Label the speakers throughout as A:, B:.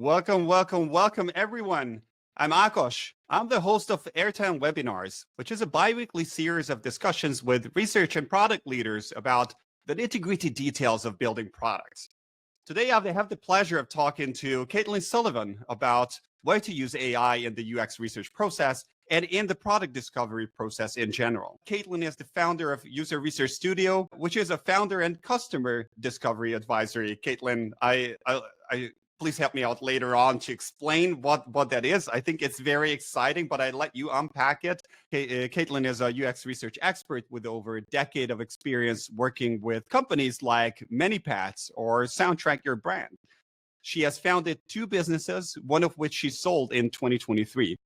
A: Welcome, everyone. I'm Akosh. I'm the host of Airtime Webinars, which is a bi-weekly series of discussions with research and product leaders about the nitty-gritty details of building products. Today, I have the pleasure of talking to Caitlin Sullivan about why to use AI in the UX research process and in the product discovery process in general. Caitlin is the founder of User Research Studio, which is a founder and customer discovery advisory. Caitlin, I please help me out later on to explain what that is. I think it's very exciting, but I let you unpack it. Caitlin is a UX research expert with over a decade of experience working with companies like ManyPats or Soundtrack Your Brand. She has founded 2 businesses, one of which she sold in 2023.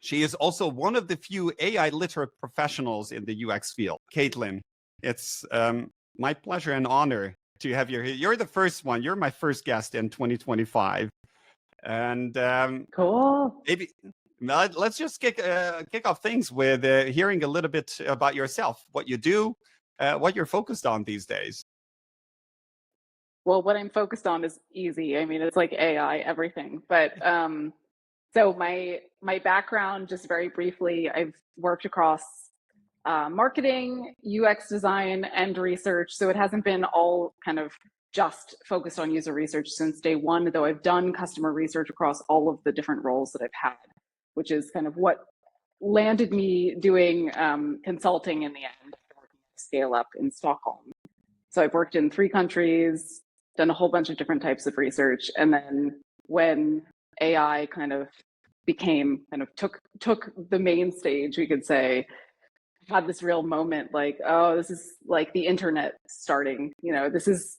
A: She is also one of the few AI literate professionals in the UX field. Caitlin, it's my pleasure and honor to have you here. You're the first one. You're my first guest in 2025. And
B: cool.
A: Maybe let's just kick off things with hearing a little bit about yourself, what you do, what you're focused on these days.
B: Well, what I'm focused on is easy. I mean, it's like AI, everything. But so my background, just very briefly, I've worked across marketing, UX design, and research. So it hasn't been all kind of just focused on user research since day one, though I've done customer research across all of the different roles that I've had, which is kind of what landed me doing consulting in the end, working at Scale Up in Stockholm. So I've worked in 3 countries, done a whole bunch of different types of research. And then when AI kind of took the main stage, we could say, had this real moment like, oh, this is like the internet starting, this is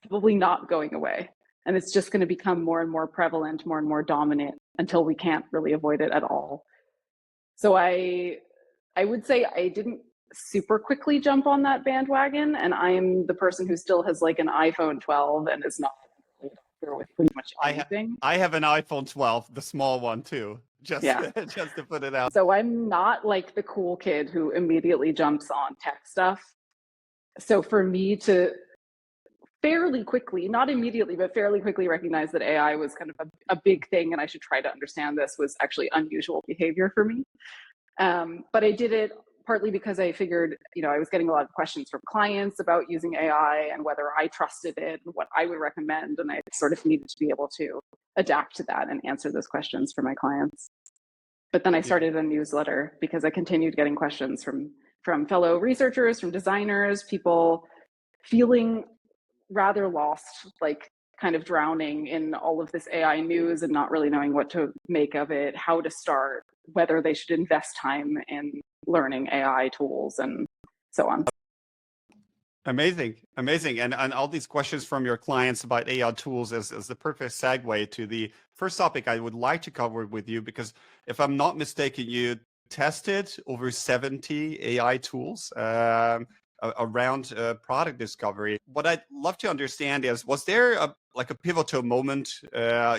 B: probably not going away. And it's just going to become more and more prevalent, more and more dominant until we can't really avoid it at all. So I would say I didn't super quickly jump on that bandwagon. And I'm the person who still has like an iPhone 12 and is not with pretty much anything.
A: I have an iPhone 12, the small one too. Just to put it out.
B: So I'm not like the cool kid who immediately jumps on tech stuff. So for me to fairly quickly, not immediately, but fairly quickly recognize that AI was kind of a big thing and I should try to understand this was actually unusual behavior for me. But I did it partly because I figured, I was getting a lot of questions from clients about using AI and whether I trusted it and what I would recommend. And I sort of needed to be able to adapt to that and answer those questions for my clients. But then I started a newsletter because I continued getting questions from fellow researchers, from designers, people feeling rather lost, like kind of drowning in all of this AI news and not really knowing what to make of it, how to start, whether they should invest time in learning AI tools and so on.
A: Amazing. And all these questions from your clients about AI tools is the perfect segue to the first topic I would like to cover with you, because if I'm not mistaken, you tested over 70 AI tools around product discovery. What I'd love to understand is, was there a pivotal moment?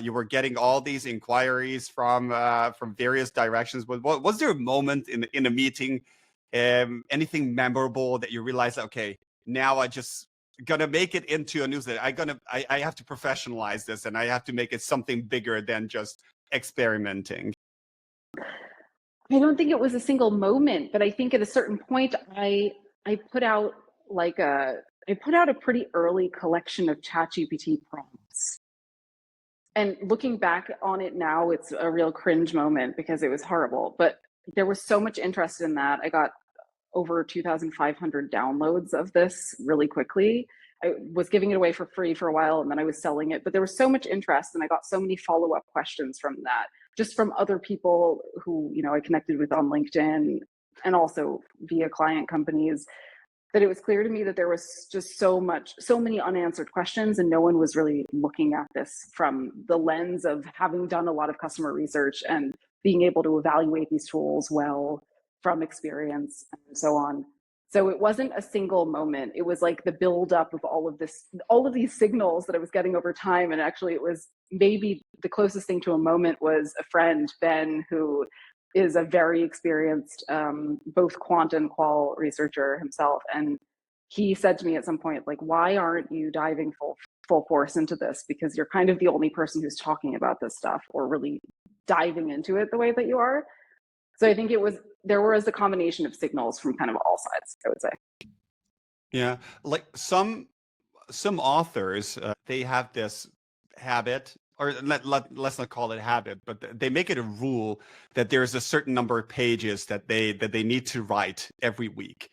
A: You were getting all these inquiries from various directions. Was there a moment in a meeting, anything memorable that you realized, okay, now I just gonna make it into a newsletter. I have to professionalize this and I have to make it something bigger than just experimenting?
B: I don't think it was a single moment, but I think at a certain point I put out a pretty early collection of ChatGPT prompts. And looking back on it now, it's a real cringe moment because it was horrible, but there was so much interest in that. I got over 2,500 downloads of this really quickly. I was giving it away for free for a while and then I was selling it, but there was so much interest and I got so many follow-up questions from that, just from other people who, I connected with on LinkedIn and also via client companies, that it was clear to me that there was just so many unanswered questions and no one was really looking at this from the lens of having done a lot of customer research and being able to evaluate these tools well from experience and so on. So it wasn't a single moment. It was like the buildup of all of these signals that I was getting over time. And actually it was maybe the closest thing to a moment was a friend, Ben, who is a very experienced both quant and qual researcher himself. And he said to me at some point, like, why aren't you diving full full force into this because you're kind of the only person who's talking about this stuff or really diving into it the way that you are. So I think there was a combination of signals from kind of all sides, I would say.
A: Yeah, like some authors, they have this habit, or let's not call it habit, but they make it a rule that there's a certain number of pages that they need to write every week.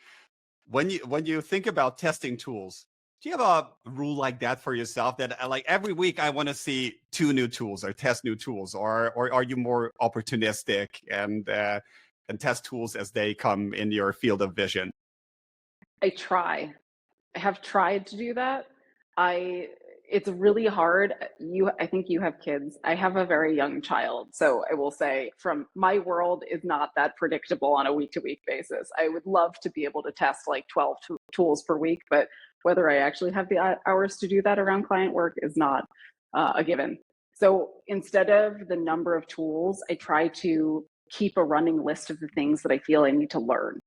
A: When you think about testing tools, do you have a rule like that for yourself that like every week I want to see 2 new tools or test new tools, or are you more opportunistic and test tools as they come in your field of vision?
B: I have tried to do that. It's really hard. I think you have kids. I have a very young child, so I will say from my world is not that predictable on a week to week basis. I would love to be able to test like 12 tools per week, but whether I actually have the hours to do that around client work is not a given. So instead of the number of tools, I try to keep a running list of the things that I feel I need to learn.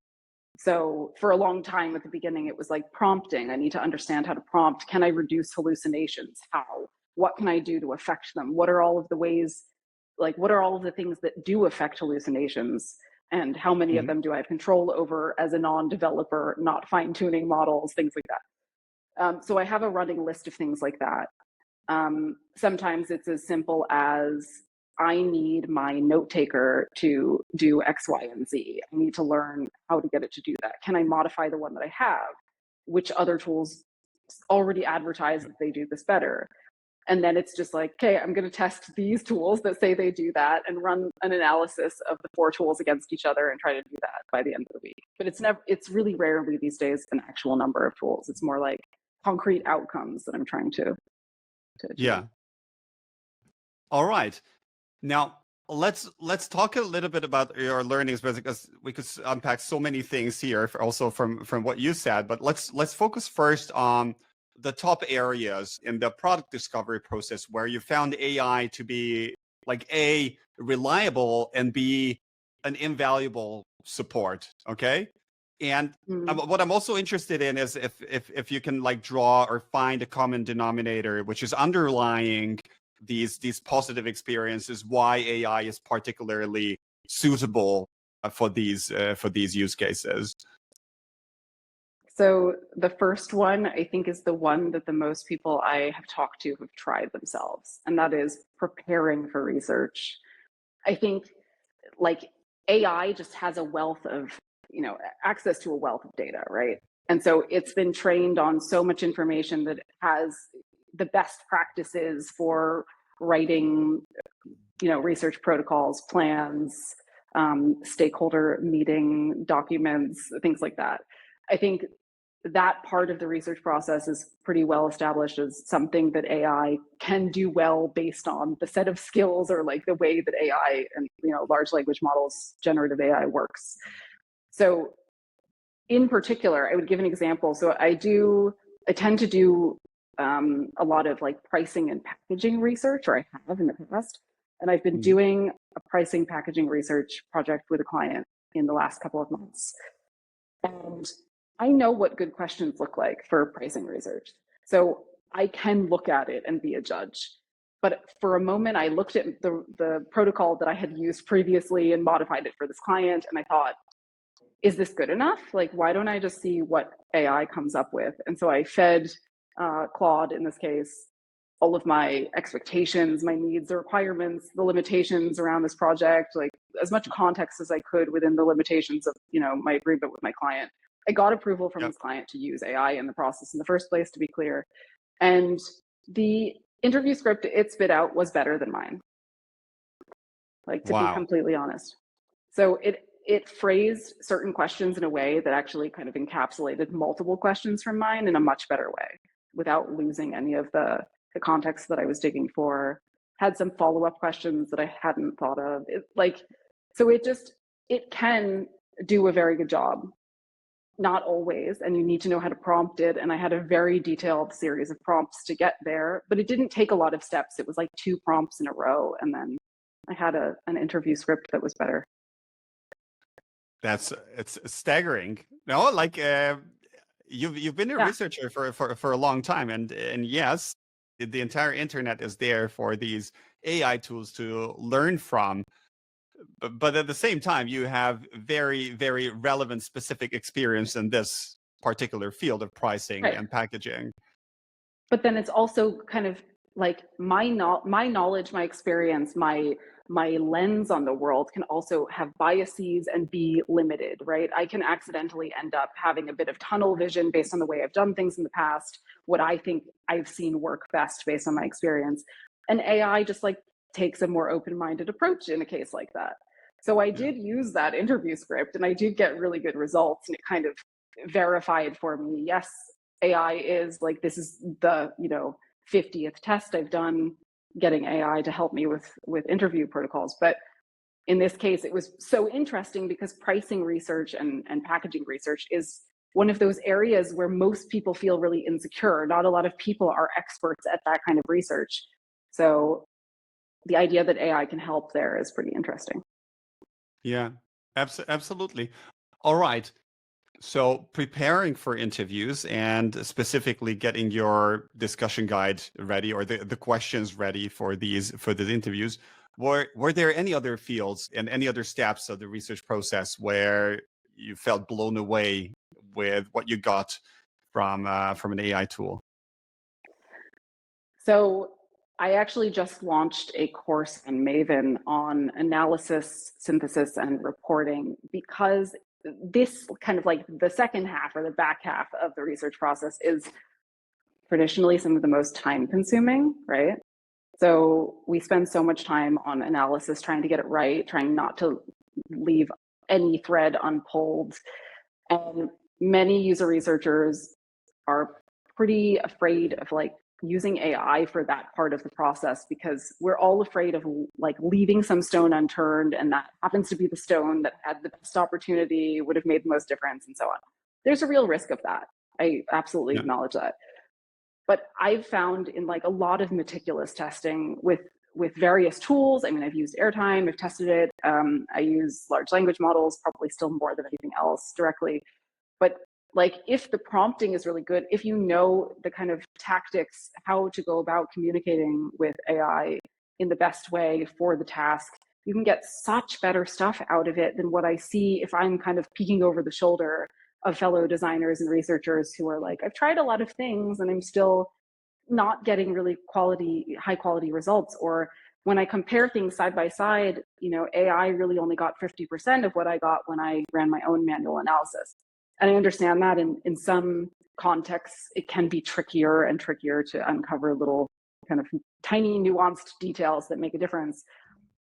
B: So for a long time at the beginning, it was like prompting. I need to understand how to prompt. Can I reduce hallucinations? How? What can I do to affect them? What are all of the ways, like, what are all of the things that do affect hallucinations? And how many of
A: Mhm.
B: them do I have control over as a non developer, not fine tuning models, things like that. So I have a running list of things like that. Sometimes it's as simple as I need my note taker to do X, Y, and Z. I need to learn how to get it to do that. Can I modify the one that I have? Which other tools already advertise that they do this better? And then it's just like, okay, I'm going to test these tools that say they do that and run an analysis of the 4 tools against each other and try to do that by the end of the week. But it's really rarely these days an actual number of tools. It's more like concrete outcomes that I'm trying to achieve.
A: Yeah. All right. Now let's talk a little bit about your learnings because we could unpack so many things here, also from what you said. But let's focus first on the top areas in the product discovery process where you found AI to be like A, reliable, and B, an invaluable support. Okay, and
B: Mm.
A: what I'm also interested in is if you can like draw or find a common denominator which is underlying these positive experiences, why AI is particularly suitable for these use cases.
B: So the first one, I think, is the one that the most people I have talked to have tried themselves, and that is preparing for research. I think like AI just has a wealth of, access to a wealth of data, right? And so it's been trained on so much information that it has the best practices for writing, research protocols, plans, stakeholder meeting documents, things like that. I think that part of the research process is pretty well established as something that AI can do well based on the set of skills or like the way that AI and large language models, generative AI works. So in particular, I would give an example. So I tend to do a lot of like pricing and packaging research, or I have in the past. And I've been
A: Mhm.
B: doing a pricing packaging research project with a client in the last couple of months. And I know what good questions look like for pricing research. So I can look at it and be a judge. But for a moment, I looked at the protocol that I had used previously and modified it for this client. And I thought, is this good enough? Like, why don't I just see what AI comes up with? And so I fed Claude, in this case, all of my expectations, my needs, the requirements, the limitations around this project, like as much context as I could within the limitations of, my agreement with my client. I got approval from
A: Yep.
B: this client to use AI in the process in the first place, to be clear. And the interview script it spit out was better than mine, like to be
A: Wow.
B: completely honest. So it phrased certain questions in a way that actually kind of encapsulated multiple questions from mine in a much better way without losing any of the context that I was digging for. Had some follow-up questions that I hadn't thought of. So it can do a very good job. Not always, and you need to know how to prompt it. And I had a very detailed series of prompts to get there, but it didn't take a lot of steps. It was like 2 prompts in a row, and then I had an interview script that was better.
A: It's staggering. No, like you've been a
B: Yeah.
A: researcher for a long time, and yes, the entire internet is there for these AI tools to learn from. But at the same time, you have very, very relevant specific experience in this particular field of pricing
B: Right.
A: and packaging.
B: But then it's also kind of like my knowledge, my experience, my lens on the world can also have biases and be limited, right? I can accidentally end up having a bit of tunnel vision based on the way I've done things in the past, what I think I've seen work best based on my experience. And AI just like takes a more open-minded approach in a case like that. So I did use that interview script and I did get really good results, and it kind of verified for me, yes, AI is like, this is the 50th test I've done getting AI to help me with interview protocols. But in this case, it was so interesting because pricing research and packaging research is one of those areas where most people feel really insecure. Not a lot of people are experts at that kind of research. So the idea that AI can help there is pretty interesting.
A: Yeah, absolutely. All right. So preparing for interviews and specifically getting your discussion guide ready, or the questions ready for these interviews, were there any other fields and any other steps of the research process where you felt blown away with what you got from an AI tool?
B: So I actually just launched a course on Maven on analysis, synthesis, and reporting, because this kind of like the second half or the back half of the research process is traditionally some of the most time consuming, right? So we spend so much time on analysis, trying to get it right, trying not to leave any thread unpulled. And many user researchers are pretty afraid of like using AI for that part of the process, because we're all afraid of like leaving some stone unturned, and that happens to be the stone that had the best opportunity, would have made the most difference, and so on. There's a real risk of that. I absolutely
A: Yeah.
B: acknowledge that. But I've found in like a lot of meticulous testing with various tools. I mean, I've used Airtime, I've tested it. I use large language models, probably still more than anything else directly. But like, if the prompting is really good, if you know the kind of tactics, how to go about communicating with AI in the best way for the task, you can get such better stuff out of it than what I see if I'm kind of peeking over the shoulder of fellow designers and researchers who are like, I've tried a lot of things and I'm still not getting really high quality results. Or when I compare things side by side, AI really only got 50% of what I got when I ran my own manual analysis. And I understand that in some contexts, it can be trickier and trickier to uncover little kind of tiny nuanced details that make a difference.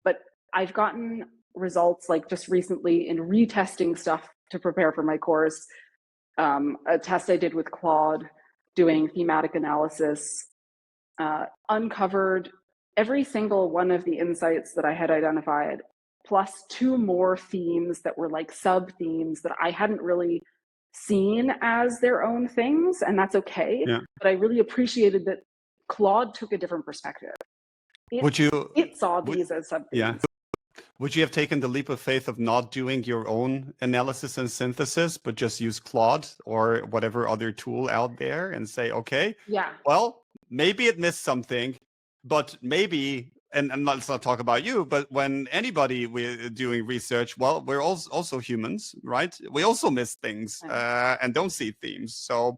B: But I've gotten results like just recently in retesting stuff to prepare for my course. A test I did with Claude doing thematic analysis uncovered every single one of the insights that I had identified, plus two more themes that were like sub themes that I hadn't really seen as their own things, and that's okay.
A: Yeah.
B: But I really appreciated that Claude took a different perspective.
A: Would you?
B: It saw
A: Would,
B: these as sub
A: yeah.
B: themes.
A: Would you have taken the leap of faith of not doing your own analysis and synthesis, but just use Claude or whatever other tool out there and say, okay,
B: Yeah.
A: well, maybe it missed something, but maybe, and let's not talk about you, but when anybody we're doing research, well, we're also humans, right? We also miss things and don't see themes. So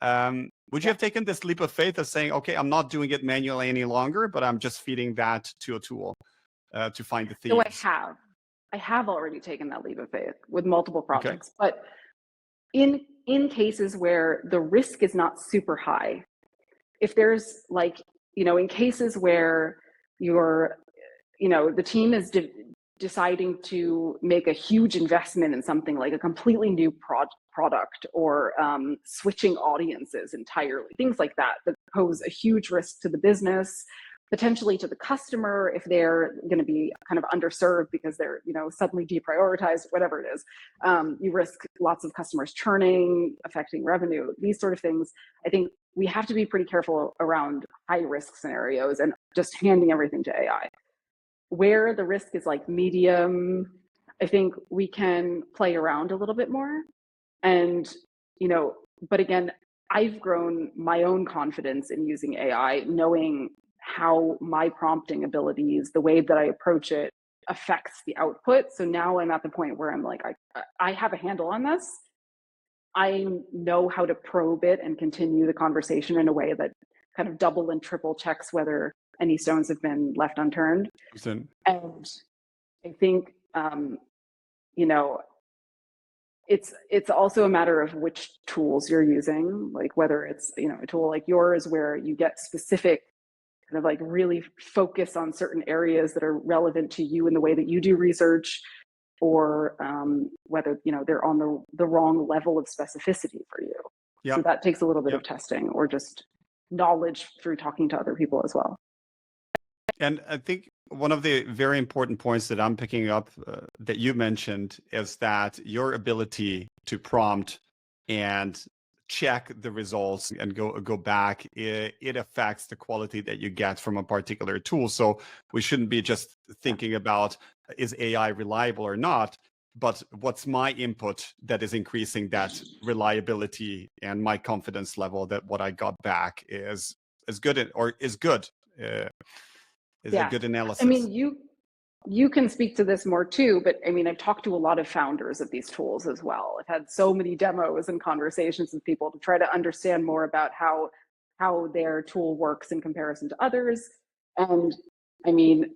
A: would you have taken this leap of faith of saying, okay, I'm not doing it manually any longer, but I'm just feeding that to a tool to find the
B: So
A: themes?
B: I have already taken that leap of faith with multiple
A: Okay.
B: projects, but in cases where the risk is not super high, if there's like, in cases where the team is deciding to make a huge investment in something like a completely new product, or switching audiences entirely, things like that pose a huge risk to the business, potentially to the customer if they're going to be kind of underserved because they're suddenly deprioritized, whatever it is. You risk lots of customers churning, affecting revenue, these sort of things. I think we have to be pretty careful around high risk scenarios and just handing everything to AI. Where the risk is like medium, I think we can play around a little bit more. And but again, I've grown my own confidence in using AI, knowing how my prompting abilities, the way that I approach it, affects the output. So now I'm at the point where I'm like, I have a handle on this. I know how to probe it and continue the conversation in a way that kind of double and triple checks whether any stones have been left unturned.
A: Listen,
B: And I think, you know, it's also a matter of which tools you're using, like whether it's, you know, a tool like yours where you get specific kind of like really focus on certain areas that are relevant to you in the way that you do research, or whether, you know, they're on the wrong level of specificity for you. So
A: yep,
B: that takes a little bit
A: yep.
B: of testing or just knowledge through talking to other people as well.
A: And I think one of the very important points that I'm picking up that you mentioned is that your ability to prompt and check the results and go back, it affects the quality that you get from a particular tool. So we shouldn't be just thinking about, is AI reliable or not, but what's my input that is increasing that reliability and my confidence level that what I got back is good or is good. Is a
B: Yeah.
A: good
B: I
A: analysis.
B: mean, you can speak to this more too, but I mean, I've talked to a lot of founders of these tools as well. I've had so many demos and conversations with people to try to understand more about how their tool works in comparison to others. And I mean,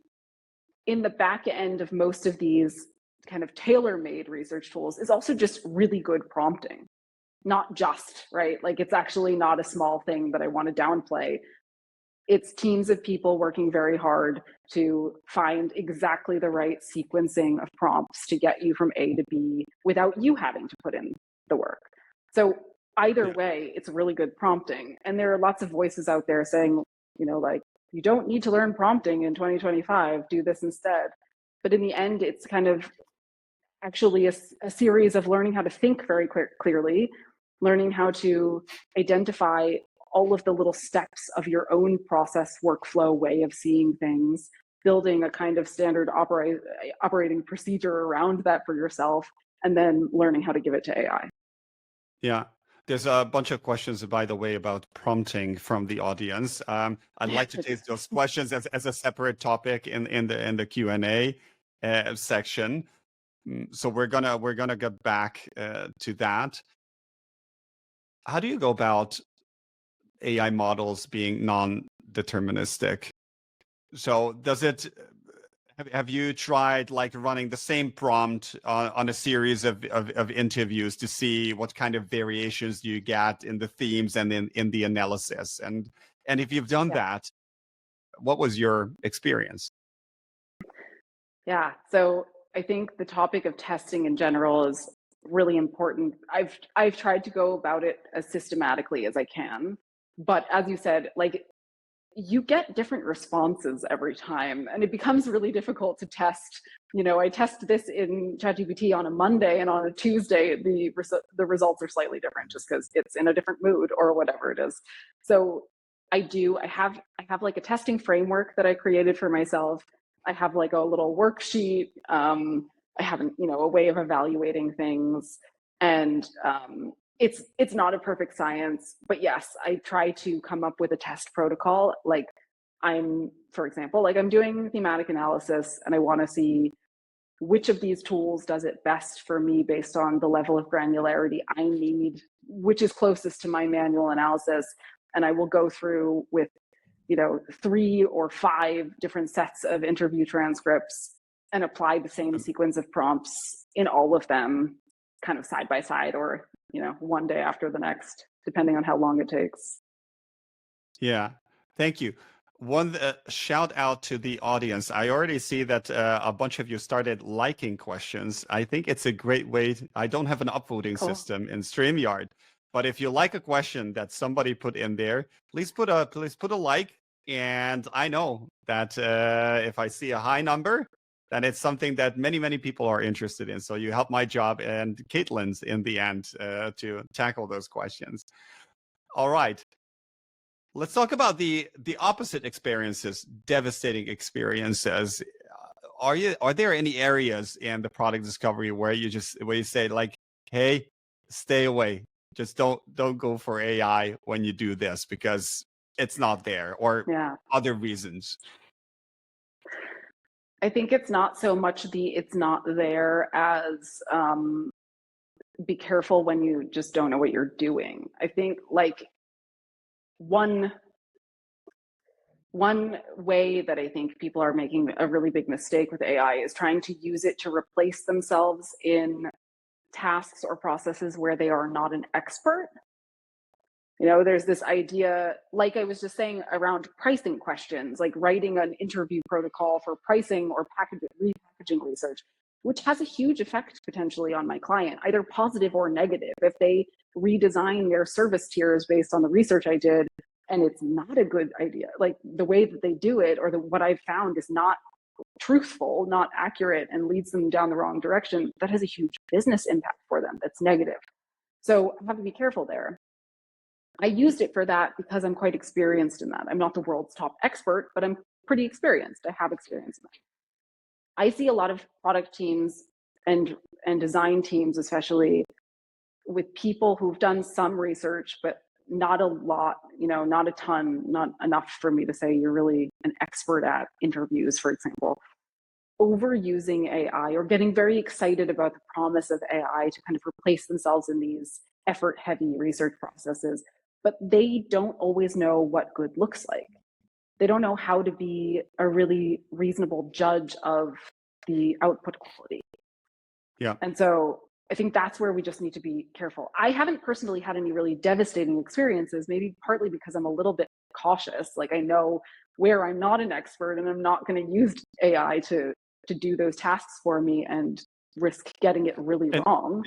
B: in the back end of most of these kind of tailor-made research tools is also just really good prompting. Not just, right? Like it's actually not a small thing that I want to downplay. It's teams of people working very hard to find exactly the right sequencing of prompts to get you from A to B without you having to put in the work. So either way, it's really good prompting. And there are lots of voices out there saying, you know, like, you don't need to learn prompting in 2025, do this instead. But in the end, it's kind of actually a series of learning how to think very clearly, learning how to identify all of the little steps of your own process workflow way of seeing things, building a kind of standard operating procedure around that for yourself, and then learning how to give it to AI.
A: Yeah. There's a bunch of questions, by the way, about prompting from the audience. I'd like to take those questions as a separate topic in the Q&A section. So we're gonna get back to that. How do you go about AI models being non-deterministic? So does it, have you tried like running the same prompt on a series of interviews to see what kind of variations you get in the themes and in the analysis? And if you've done that, what was your experience?
B: Yeah, so I think the topic of testing in general is really important. I've tried to go about it as systematically as I can, but as you said, like you get different responses every time, and it becomes really difficult to test. You know, I test this in ChatGPT on a Monday, and on a Tuesday, the results are slightly different just because it's in a different mood or whatever it is. So I have like a testing framework that I created for myself. I have like a little worksheet. I have a way of evaluating things, and it's not a perfect science, but yes, I try to come up with a test protocol. Like for example, like I'm doing thematic analysis, and I want to see which of these tools does it best for me based on the level of granularity I need, which is closest to my manual analysis. And I will go through with 3 or 5 different sets of interview transcripts and apply the same sequence of prompts in all of them, kind of side by side, or one day after the next, depending on how long it takes.
A: Yeah, thank you. One shout out to the audience. I already see that a bunch of you started liking questions. I think it's a great way. I don't have an upvoting system in StreamYard, but if you like a question that somebody put in there, please put a like. And I know that if I see a high number, then it's something that many people are interested in. So you help my job and Caitlin's in the end to tackle those questions. All right. Let's talk about the opposite experiences, devastating experiences. Are there any areas in the product discovery where you say like, hey, stay away, just don't go for AI when you do this because it's not there, or
B: Yeah.
A: other reasons.
B: I think it's not so much it's not there as be careful when you just don't know what you're doing. I think like one way that I think people are making a really big mistake with AI is trying to use it to replace themselves in tasks or processes where they are not an expert. There's this idea, like I was just saying, around pricing questions, like writing an interview protocol for pricing or repackaging research, which has a huge effect potentially on my client, either positive or negative. If they redesign their service tiers based on the research I did, and it's not a good idea, like the way that they do it, or what I've found is not truthful, not accurate, and leads them down the wrong direction, that has a huge business impact for them that's negative. So I have to be careful there. I used it for that because I'm quite experienced in that. I'm not the world's top expert, but I'm pretty experienced. I have experience in that. I see a lot of product teams and design teams, especially with people who've done some research, but not a lot, not a ton, not enough for me to say you're really an expert at interviews, for example, overusing AI or getting very excited about the promise of AI to kind of replace themselves in these effort-heavy research processes. But they don't always know what good looks like. They don't know how to be a really reasonable judge of the output quality.
A: Yeah.
B: And so I think that's where we just need to be careful. I haven't personally had any really devastating experiences, maybe partly because I'm a little bit cautious. Like I know where I'm not an expert and I'm not going to use AI to do those tasks for me and risk getting it really
A: And
B: wrong.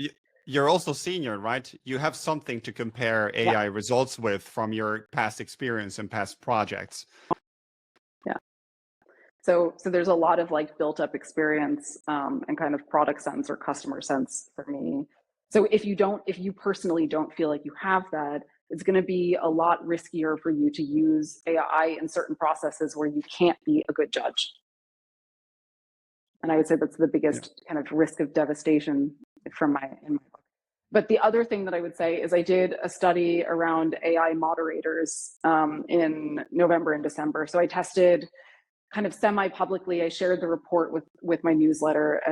A: you're also senior, right? You have something to compare AI results with from your past experience and past projects.
B: Yeah. So there's a lot of like built up experience and kind of product sense or customer sense for me. So if you personally don't feel like you have that, it's going to be a lot riskier for you to use AI in certain processes where you can't be a good judge. And I would say that's the biggest kind of risk of devastation in my book. But the other thing that I would say is I did a study around AI moderators in November and December. So I tested kind of semi-publicly, I shared the report with my newsletter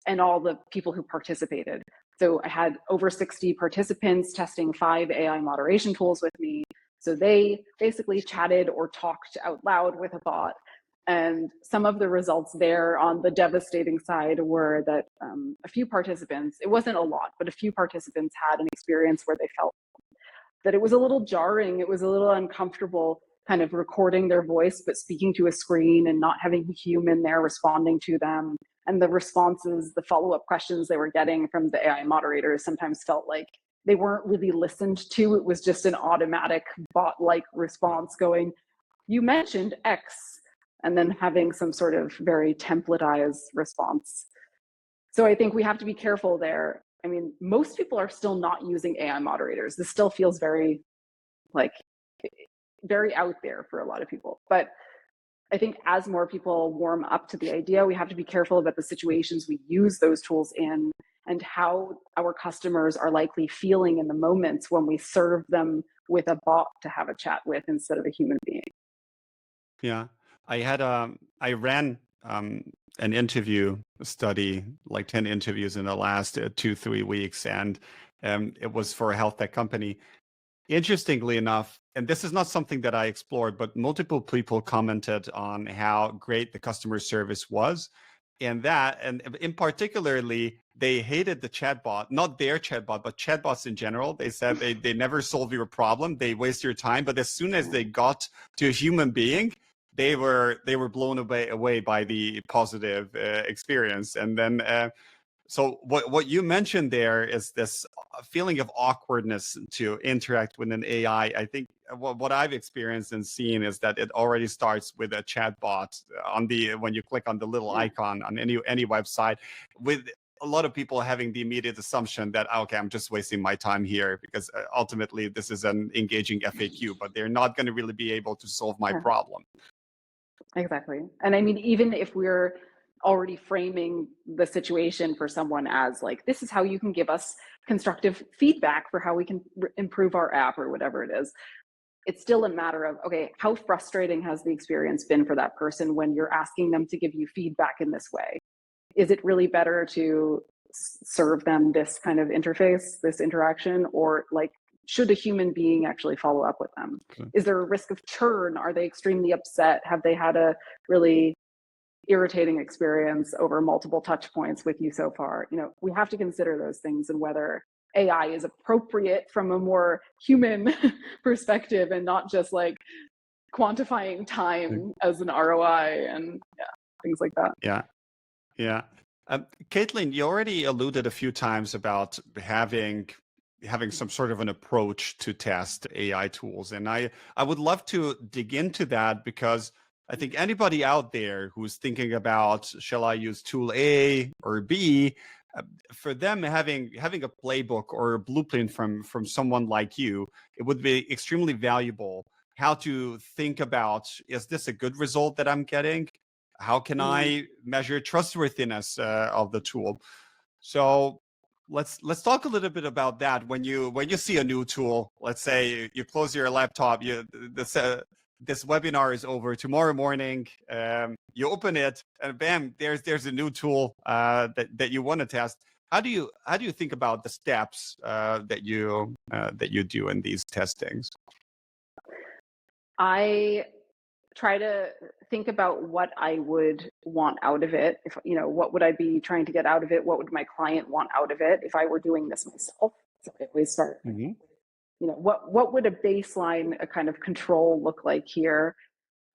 B: and all the people who participated. So I had over 60 participants testing 5 AI moderation tools with me. So they basically chatted or talked out loud with a bot. And some of the results there on the devastating side were that a few participants, it wasn't a lot, but a few participants had an experience where they felt that it was a little jarring, it was a little uncomfortable kind of recording their voice, but speaking to a screen and not having a human there responding to them. And the responses, the follow-up questions they were getting from the AI moderators sometimes felt like they weren't really listened to. It was just an automatic bot-like response going, you mentioned X, and then having some sort of very templatized response. So I think we have to be careful there. I mean, most people are still not using AI moderators. This still feels very out there for a lot of people. But I think as more people warm up to the idea, we have to be careful about the situations we use those tools in and how our customers are likely feeling in the moments when we serve them with a bot to have a chat with instead of a human being.
A: Yeah. I ran an interview study, like 10 interviews in the last 2-3 weeks, and it was for a health tech company. Interestingly enough, and this is not something that I explored, but multiple people commented on how great the customer service was. And in particularly, they hated the chatbot, not their chatbot, but chatbots in general. They said they never solve your problem, they waste your time. But as soon as they got to a human being, they were blown away by the positive experience. And then so what you mentioned there is this feeling of awkwardness to interact with an AI. I think what I've experienced and seen is that it already starts with a chatbot when you click on the little icon on any website, with a lot of people having the immediate assumption that, okay, I'm just wasting my time here because ultimately this is an engaging FAQ, but they're not going to really be able to solve my problem.
B: Exactly. And I mean, even if we're already framing the situation for someone as like, this is how you can give us constructive feedback for how we can improve our app or whatever it is. It's still a matter of, okay, how frustrating has the experience been for that person when you're asking them to give you feedback in this way? Is it really better to serve them this kind of interface, this interaction, or like, should a human being actually follow up with them?
A: Okay.
B: Is there a risk of churn? Are they extremely upset? Have they had a really irritating experience over multiple touch points with you so far? You know, we have to consider those things and whether AI is appropriate from a more human perspective and not just like quantifying time as an ROI and things like that.
A: Yeah. Yeah. Caitlin, you already alluded a few times about having some sort of an approach to test AI tools. And I would love to dig into that because I think anybody out there who's thinking about, shall I use tool A or B, for them having a playbook or a blueprint from someone like you, it would be extremely valuable. How to think about, is this a good result that I'm getting? How can I measure trustworthiness of the tool? So let's talk a little bit about that. When you see a new tool, let's say you close your laptop, this webinar is over tomorrow morning. You open it, and bam, there's a new tool that you want to test. How do you think about the steps that you do in these testings?
B: I try to think about what I would want out of it. If, you know, what would I be trying to get out of it? What would my client want out of it if I were doing this myself? So I always start, you know, what would a baseline, a kind of control look like here?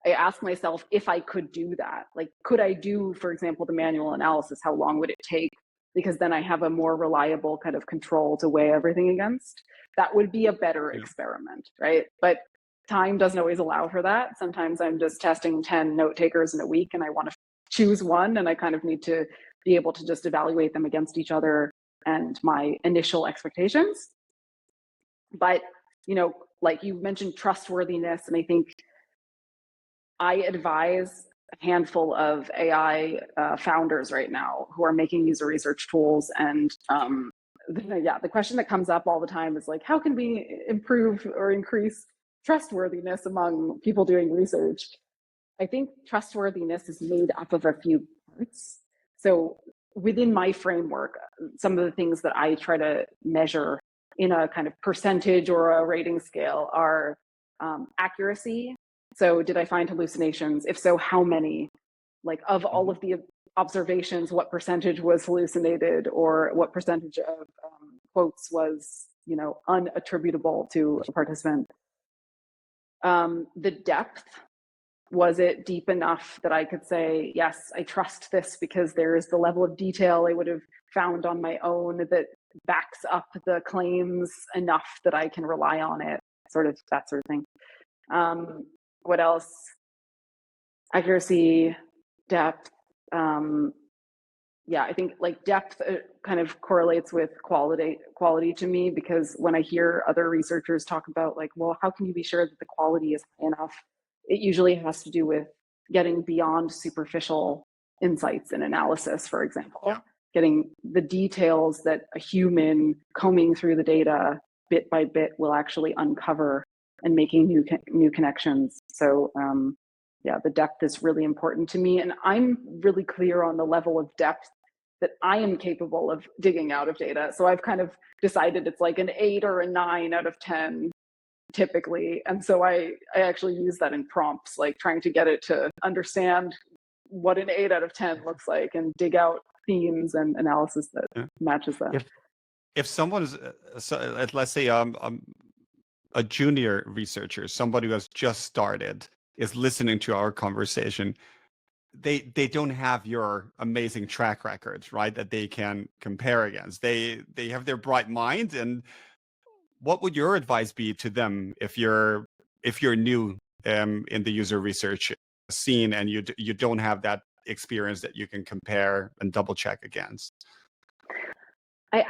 B: I ask myself if I could do that. Like, could I do, for example, the manual analysis? How long would it take? Because then I have a more reliable kind of control to weigh everything against. That would be a better experiment, right? But time doesn't always allow for that. Sometimes I'm just testing 10 note takers in a week and I want to choose one, and I kind of need to be able to just evaluate them against each other and my initial expectations. But, you know, like you mentioned trustworthiness, and I think I advise a handful of AI founders right now who are making user research tools. And the question that comes up all the time is like, how can we improve or increase trustworthiness among people doing research? I think trustworthiness is made up of a few parts. So within my framework, some of the things that I try to measure in a kind of percentage or a rating scale are accuracy. So did I find hallucinations? If so, how many? Like, of all of the observations, what percentage was hallucinated, or what percentage of quotes was, you know, unattributable to a participant? The depth, was it deep enough that I could say, yes, I trust this because there is the level of detail I would have found on my own that backs up the claims enough that I can rely on it, sort of that sort of thing. What else? Accuracy, depth. I think like depth kind of correlates with quality to me, because when I hear other researchers talk about like, well, how can you be sure that the quality is high enough? It usually has to do with getting beyond superficial insights and analysis, for example, getting the details that a human combing through the data bit by bit will actually uncover and making new connections. So the depth is really important to me. And I'm really clear on the level of depth that I am capable of digging out of data. So I've kind of decided it's like an 8 or a 9 out of 10 typically. And so I actually use that in prompts, like trying to get it to understand what an 8 out of 10 looks like and dig out themes and analysis that matches that.
A: If someone's, let's say a junior researcher, somebody who has just started, is listening to our conversation, they don't have your amazing track record, right, that they can compare against. They have their bright mind. And what would your advice be to them if you're new in the user research scene and you don't have that experience that you can compare and double check against?
B: I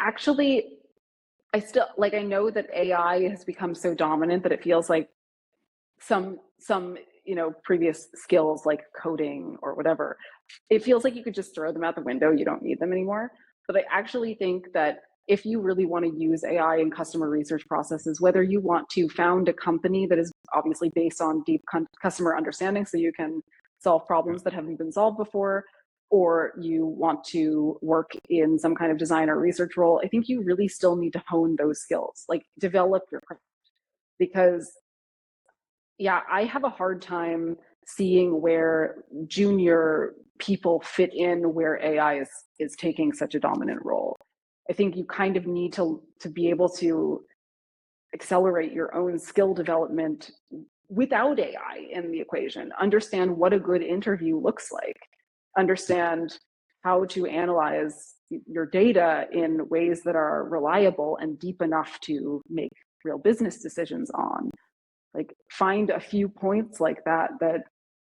B: still, like, I know that AI has become so dominant that it feels like some previous skills like coding or whatever, it feels like you could just throw them out the window. You don't need them anymore. But I actually think that if you really want to use AI in customer research processes, whether you want to found a company that is obviously based on deep customer understanding so you can solve problems that haven't been solved before, or you want to work in some kind of design or research role, I think you really still need to hone those skills, like develop your craft. Because yeah, I have a hard time seeing where junior people fit in where AI is taking such a dominant role. I think you kind of need to be able to accelerate your own skill development without AI in the equation. Understand what a good interview looks like. Understand how to analyze your data in ways that are reliable and deep enough to make real business decisions on. Like, find a few points like that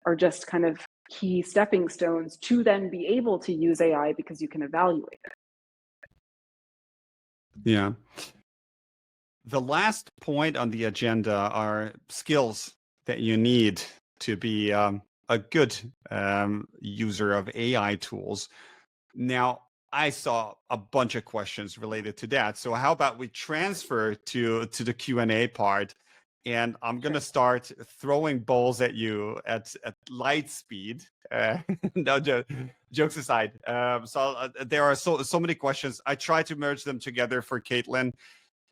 B: are just kind of key stepping stones to then be able to use AI because you can evaluate it.
A: Yeah. The last point on the agenda are skills that you need to be a good user of AI tools. Now, I saw a bunch of questions related to that. So how about we transfer to the Q&A part? And I'm going to start throwing balls at you at light speed. No, jokes aside. There are so many questions. I try to merge them together for Caitlin.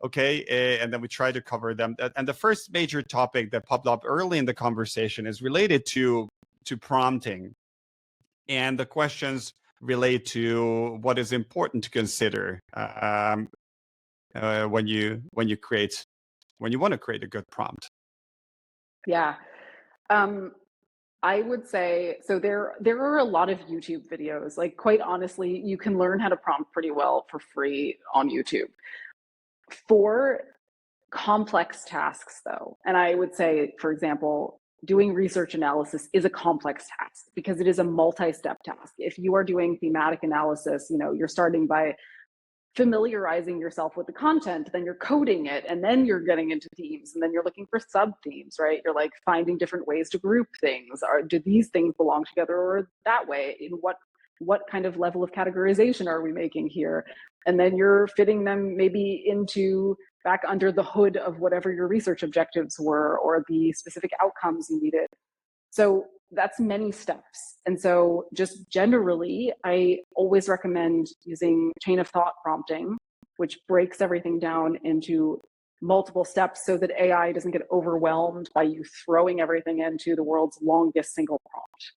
A: Okay, and then we try to cover them. And the first major topic that popped up early in the conversation is related to prompting. And the questions relate to what is important to consider when you want to create a good prompt.
B: Yeah. I would say, so there are a lot of YouTube videos. Like, quite honestly, you can learn how to prompt pretty well for free on YouTube. For complex tasks, though, and I would say, for example, doing research analysis is a complex task because it is a multi-step task. If you are doing thematic analysis, you're starting by familiarizing yourself with the content, then you're coding it, and then you're getting into themes, and then you're looking for sub-themes, right? You're like finding different ways to group things. Do these things belong together or that way? In what kind of level of categorization are we making here? And then you're fitting them maybe into back under the hood of whatever your research objectives were or the specific outcomes you needed. So that's many steps. And so just generally, I always recommend using chain of thought prompting, which breaks everything down into multiple steps so that AI doesn't get overwhelmed by you throwing everything into the world's longest single prompt.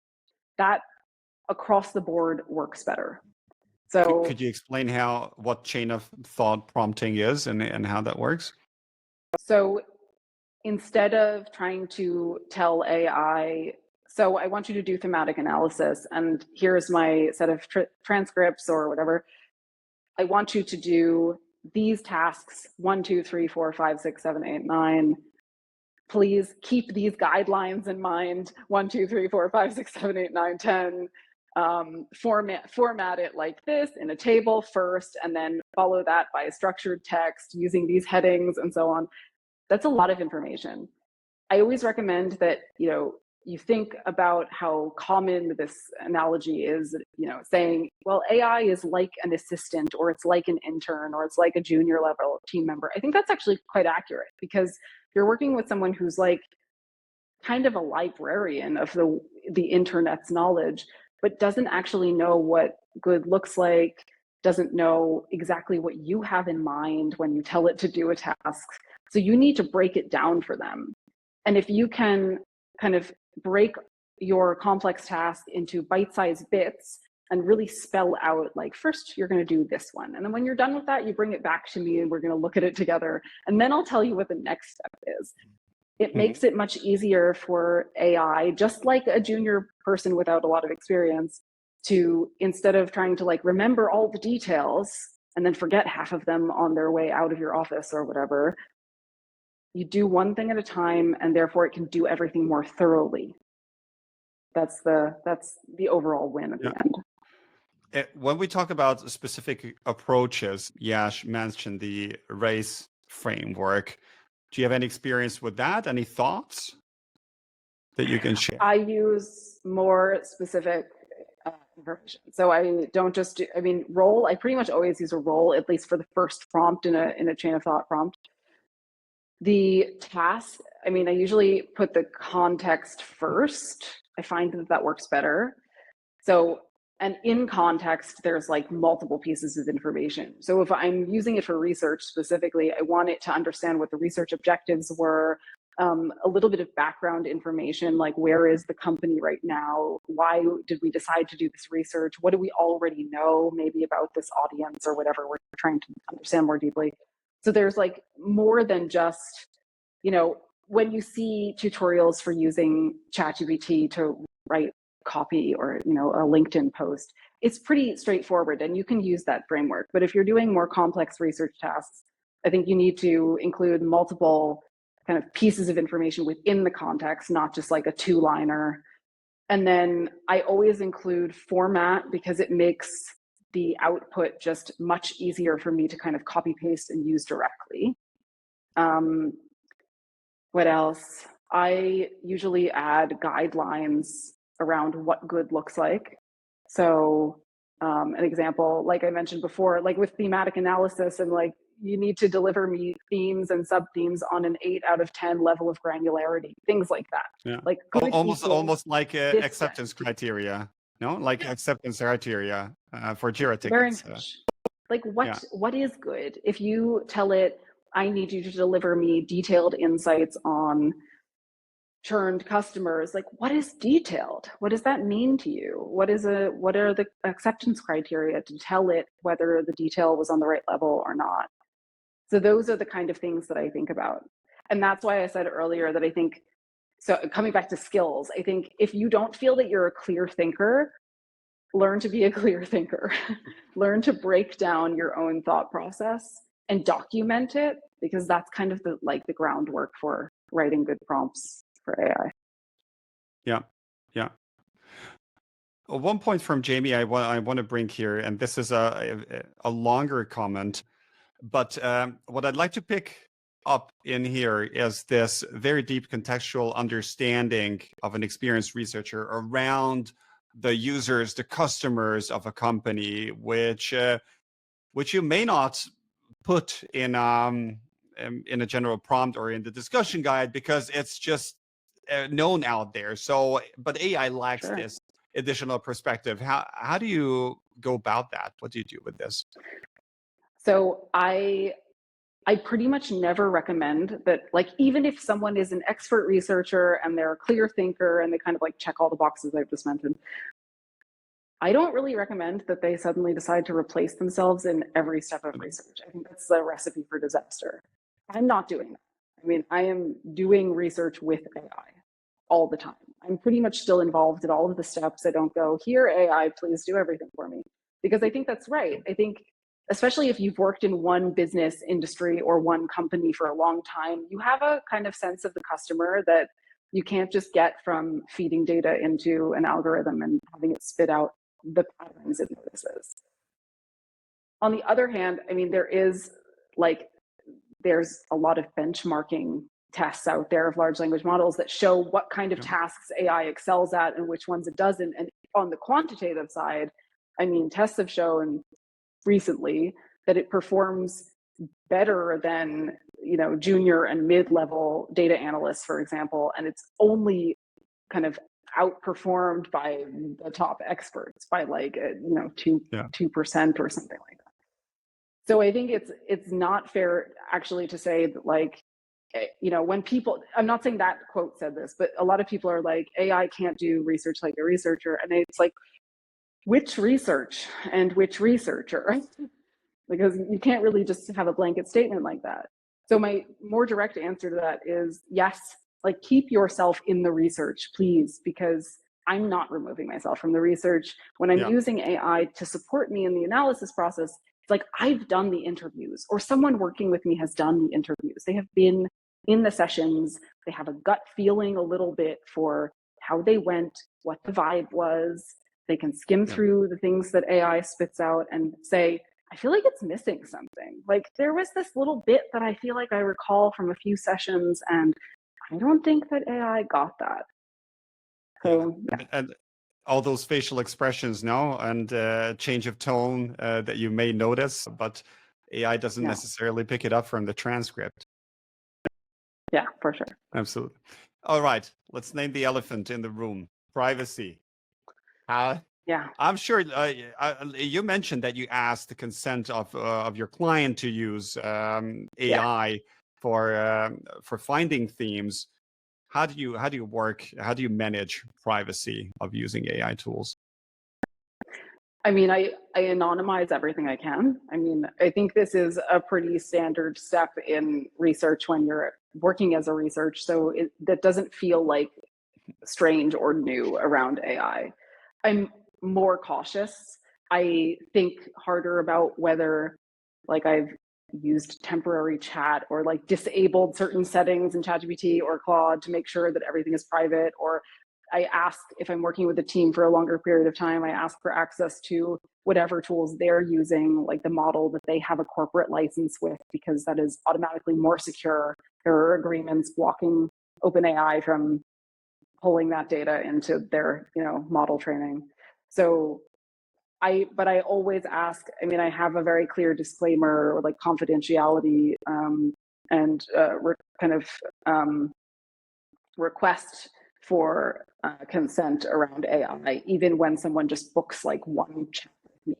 B: That across the board works better. So
A: could you explain what chain of thought prompting is and how that works?
B: So instead of trying to tell AI, so I want you to do thematic analysis, and here's my set of transcripts or whatever. I want you to do these tasks 1, 2, 3, 4, 5, 6, 7, 8, 9. Please keep these guidelines in mind. 1, 2, 3, 4, 5, 6, 7, 8, 9, 10. Format it like this in a table first, and then follow that by structured text using these headings and so on. That's a lot of information. I always recommend that, you think about how common this analogy is, saying, well, AI is like an assistant, or it's like an intern, or it's like a junior level team member. I think that's actually quite accurate because you're working with someone who's like kind of a librarian of the internet's knowledge, but doesn't actually know what good looks like, doesn't know exactly what you have in mind when you tell it to do a task. So you need to break it down for them. And if you can kind of break your complex task into bite-sized bits and really spell out, like, first you're going to do this one, and then when you're done with that, you bring it back to me and we're going to look at it together, and then I'll tell you what the next step is. It makes it much easier for AI, just like a junior person without a lot of experience, to, instead of trying to like remember all the details and then forget half of them on their way out of your office or whatever, you do one thing at a time, and therefore it can do everything more thoroughly. That's the overall win at the end.
A: When we talk about specific approaches, Yash mentioned the race framework. Do you have any experience with that? Any thoughts? that you can share?
B: I use more specific information. So I don't just do, I mean, role, I pretty much always use a role, at least for the first prompt in a chain of thought prompt. The task, I mean, I usually put the context first. I find that that works better. So, and in context, there's like multiple pieces of information. So if I'm using it for research specifically, I want it to understand what the research objectives were, a little bit of background information, like where is the company right now? Why did we decide to do this research? What do we already know maybe about this audience or whatever we're trying to understand more deeply? So there's like more than just, you know, when you see tutorials for using ChatGPT to write copy or, you know, a LinkedIn post, it's pretty straightforward and you can use that framework. But if you're doing more complex research tasks, I think you need to include multiple kind of pieces of information within the context, not just like a two-liner. And then I always include format because it makes the output just much easier for me to kind of copy paste and use directly. What else? I usually add guidelines around what good looks like. So an example, like I mentioned before, like with thematic analysis and like you need to deliver me themes and sub-themes on an 8 out of 10 level of granularity, things like that.
A: Yeah.
B: Like good
A: Almost like
B: this
A: acceptance
B: thing.
A: criteria. No, like acceptance criteria for Jira
B: Very
A: tickets.
B: much. Like
A: Yeah.
B: what is good? If you tell it, I need you to deliver me detailed insights on churned customers, like what is detailed? What does that mean to you? What are the acceptance criteria to tell it whether the detail was on the right level or not? So those are the kind of things that I think about. And that's why I said earlier that I think, so coming back to skills, I think if you don't feel that you're a clear thinker, learn to be a clear thinker. Learn to break down your own thought process and document it, because that's kind of the groundwork for writing good prompts for AI.
A: Yeah. Yeah. One point from Jamie I want to bring here, and this is a longer comment, but what I'd like to pick up in here is this very deep contextual understanding of an experienced researcher around the users, the customers of a company, which you may not put in a general prompt or in the discussion guide because it's just known out there. So, but AI lacks
B: Sure.
A: this additional perspective. How do you go about that? What do you do with this?
B: So I pretty much never recommend that, like, even if someone is an expert researcher and they're a clear thinker and they kind of like check all the boxes I've just mentioned, I don't really recommend that they suddenly decide to replace themselves in every step of research. I think that's a recipe for disaster. I'm not doing that. I mean, I am doing research with AI all the time. I'm pretty much still involved in all of the steps. I don't go, here, AI, please do everything for me. Because I think that's right. I think, especially if you've worked in one business industry or one company for a long time, you have a kind of sense of the customer that you can't just get from feeding data into an algorithm and having it spit out the patterns it notices. On the other hand, I mean, there's a lot of benchmarking tests out there of large language models that show what kind of tasks AI excels at and which ones it doesn't. And on the quantitative side, I mean, tests have shown recently that it performs better than, you know, junior and mid-level data analysts, for example, and it's only kind of outperformed by the top experts by like 2% or something like that. So I think it's not fair actually to say that, like, you know, when people, I'm not saying that quote said this, but a lot of people are like, AI can't do research like a researcher, and it's like, which research and which researcher? Because you can't really just have a blanket statement like that. So my more direct answer to that is yes, like, keep yourself in the research, please, because I'm not removing myself from the research. When I'm using AI to support me in the analysis process, it's like I've done the interviews, or someone working with me has done the interviews. They have been in the sessions. They have a gut feeling a little bit for how they went, what the vibe was. They can skim through the things that AI spits out and say, I feel like it's missing something. Like, there was this little bit that I feel like I recall from a few sessions, and I don't think that AI got that. So
A: And all those facial expressions, no, and change of tone that you may notice, but AI doesn't
B: yeah,
A: necessarily pick it up from the transcript.
B: yeah, for sure.
A: Absolutely. All right, let's name the elephant in the room: privacy.
B: Yeah,
A: I'm sure you mentioned that you asked the consent of your client to use
B: yeah.
A: AI for finding themes. How do you work? How do you manage privacy of using AI tools?
B: I mean, I anonymize everything I can. I mean, I think this is a pretty standard step in research when you're working as a research. So that doesn't feel like strange or new around AI. I'm more cautious. I think harder about whether, like, I've used temporary chat or like disabled certain settings in ChatGPT or Claude to make sure that everything is private. Or I ask, if I'm working with a team for a longer period of time, I ask for access to whatever tools they're using, like the model that they have a corporate license with, because that is automatically more secure. There are agreements blocking OpenAI from pulling that data into their, model training. So but I always ask. I mean, I have a very clear disclaimer or like confidentiality and kind of request for consent around AI, even when someone just books like one chat with me.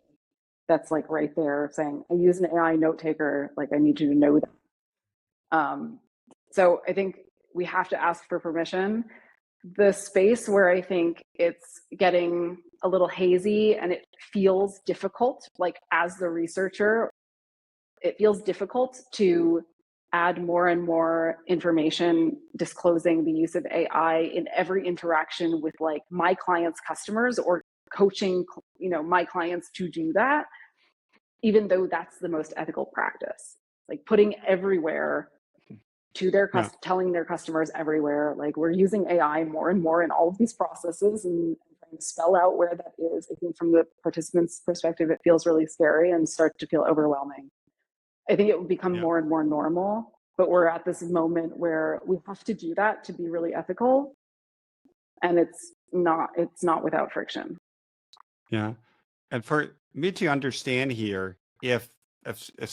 B: That's like right there saying, I use an AI note taker. Like, I need you to know that. So I think we have to ask for permission. The space where I think it's getting a little hazy and it feels difficult, like as the researcher, it feels difficult to add more and more information disclosing the use of AI in every interaction with like my clients' customers or coaching, my clients to do that, even though that's the most ethical practice. Like putting everywhere to their
A: Yeah.
B: telling their customers everywhere, like, we're using AI more and more in all of these processes, and trying to spell out where that is. I think from the participant's perspective, it feels really scary and starts to feel overwhelming. I think it will become
A: Yeah.
B: more and more normal, but we're at this moment where we have to do that to be really ethical, and it's not without friction.
A: Yeah. And for me to understand here, if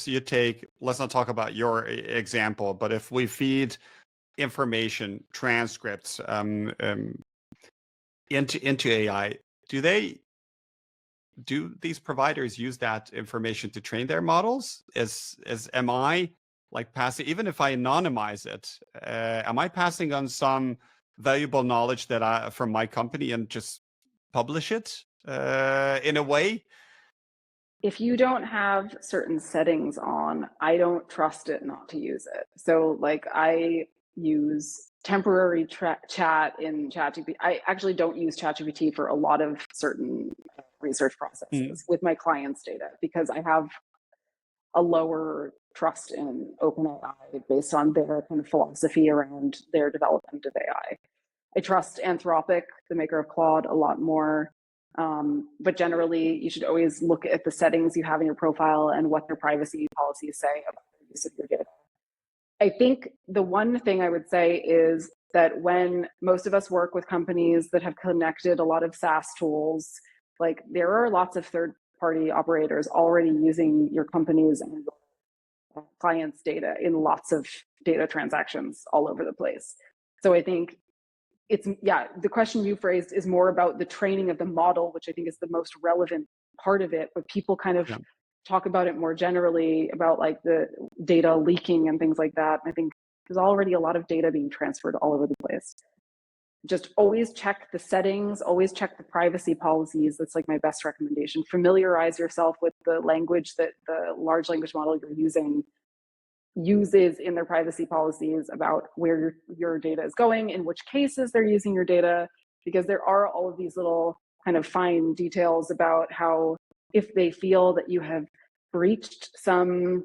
A: you take, let's not talk about your example, but if we feed information transcripts into AI, do these providers use that information to train their models? Am I like passing, even if I anonymize it, am I passing on some valuable knowledge that from my company and just publish it in a way?
B: If you don't have certain settings on, I don't trust it not to use it. So like, I use temporary chat in ChatGPT. I actually don't use ChatGPT for a lot of certain research
A: Mm.
B: processes with my clients' data, because I have a lower trust in OpenAI based on their kind of philosophy around their development of AI. I trust Anthropic, the maker of Claude, a lot more. But generally, you should always look at the settings you have in your profile and what their privacy policies say about the use of your data. I think the one thing I would say is that when most of us work with companies that have connected a lot of SaaS tools, like, there are lots of third-party operators already using your company's and your clients' data in lots of data transactions all over the place. So I think the question you phrased is more about the training of the model, which I think is the most relevant part of it, but people kind of
A: Yeah.
B: talk about it more generally about like the data leaking and things like that. I think there's already a lot of data being transferred all over the place. Just always check the settings, always check the privacy policies. That's like my best recommendation. Familiarize yourself with the language that the large language model you're using uses in their privacy policies about where your data is going, in which cases they're using your data, because there are all of these little kind of fine details about how, if they feel that you have breached some,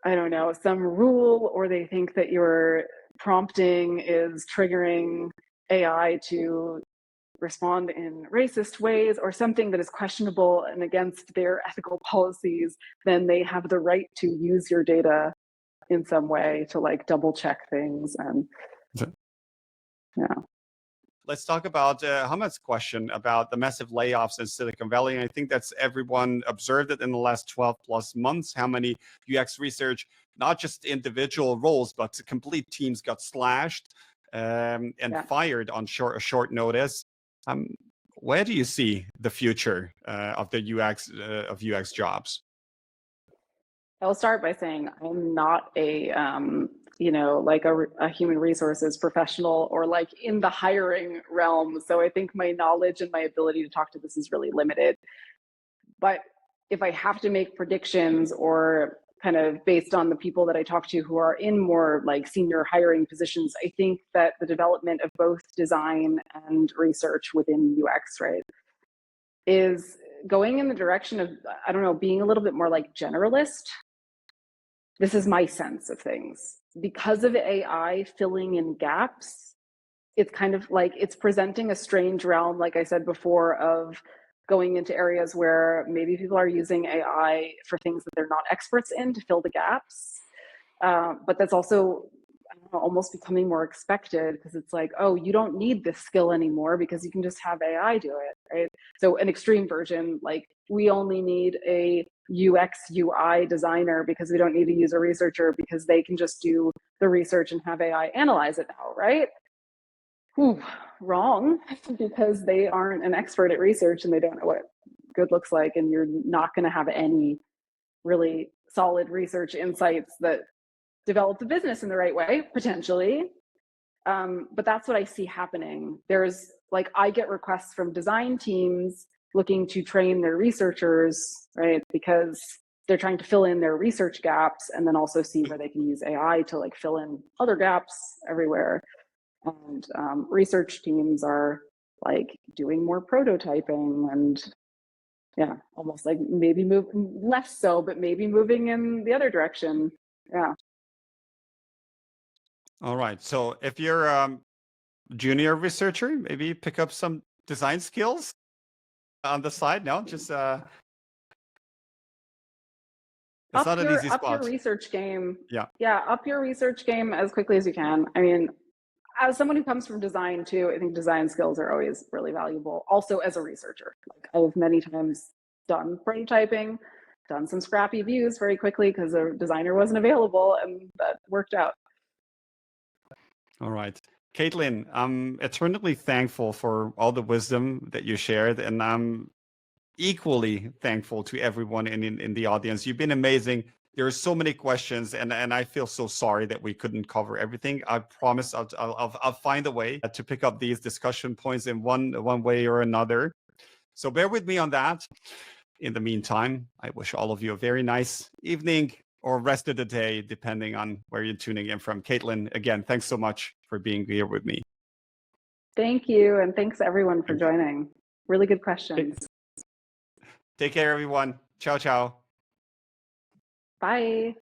B: I don't know, some rule, or they think that your prompting is triggering AI to respond in racist ways or something that is questionable and against their ethical policies, then they have the right to use your data in some way to like double check things. And
A: So-
B: yeah.
A: let's talk about Hamad's question about the massive layoffs in Silicon Valley. And I think that's everyone observed it in the last 12 plus months, how many UX research, not just individual roles, but complete teams got slashed and fired on short notice. Where do you see the future of the UX jobs?
B: I'll start by saying I'm not a like a human resources professional or like in the hiring realm. So I think my knowledge and my ability to talk to this is really limited. But if I have to make predictions or kind of based on the people that I talk to who are in more like senior hiring positions, I think that the development of both design and research within UX, right, is going in the direction of, I don't know, being a little bit more like generalist. This is my sense of things. Because of AI filling in gaps, it's kind of like it's presenting a strange realm, like I said before, of going into areas where maybe people are using AI for things that they're not experts in to fill the gaps. But that's also, I don't know, almost becoming more expected because it's like, oh, you don't need this skill anymore because you can just have AI do it, right? So an extreme version, like we only need a UX UI designer because we don't need a user researcher because they can just do the research and have AI analyze it now, right? Wrong, because they aren't an expert at research and they don't know what good looks like, and you're not going to have any really solid research insights that develop the business in the right way, potentially. But that's what I see happening. There's like, I get requests from design teams looking to train their researchers, right? Because they're trying to fill in their research gaps and then also see where they can use AI to like fill in other gaps everywhere. And research teams are like doing more prototyping and almost like maybe move less so, but maybe moving in the other direction. Yeah.
A: All right. So if you're a junior researcher, maybe pick up some design skills on the side. No, just it's not an easy spot.
B: Up your research game.
A: Yeah.
B: Yeah, up your research game as quickly as you can. I mean, as someone who comes from design too, I think design skills are always really valuable. Also as a researcher, like I've many times done prototyping, done some scrappy views very quickly because a designer wasn't available, and that worked out.
A: All right. Caitlin, I'm eternally thankful for all the wisdom that you shared, and I'm equally thankful to everyone in the audience. You've been amazing. There are so many questions, and I feel so sorry that we couldn't cover everything. I promise I'll find a way to pick up these discussion points in one way or another. So bear with me on that. In the meantime, I wish all of you a very nice evening or rest of the day, depending on where you're tuning in from. Caitlin, again, thanks so much for being here with me.
B: Thank you, and thanks everyone for joining. Really good questions.
A: Take care, everyone. Ciao, ciao.
B: Bye.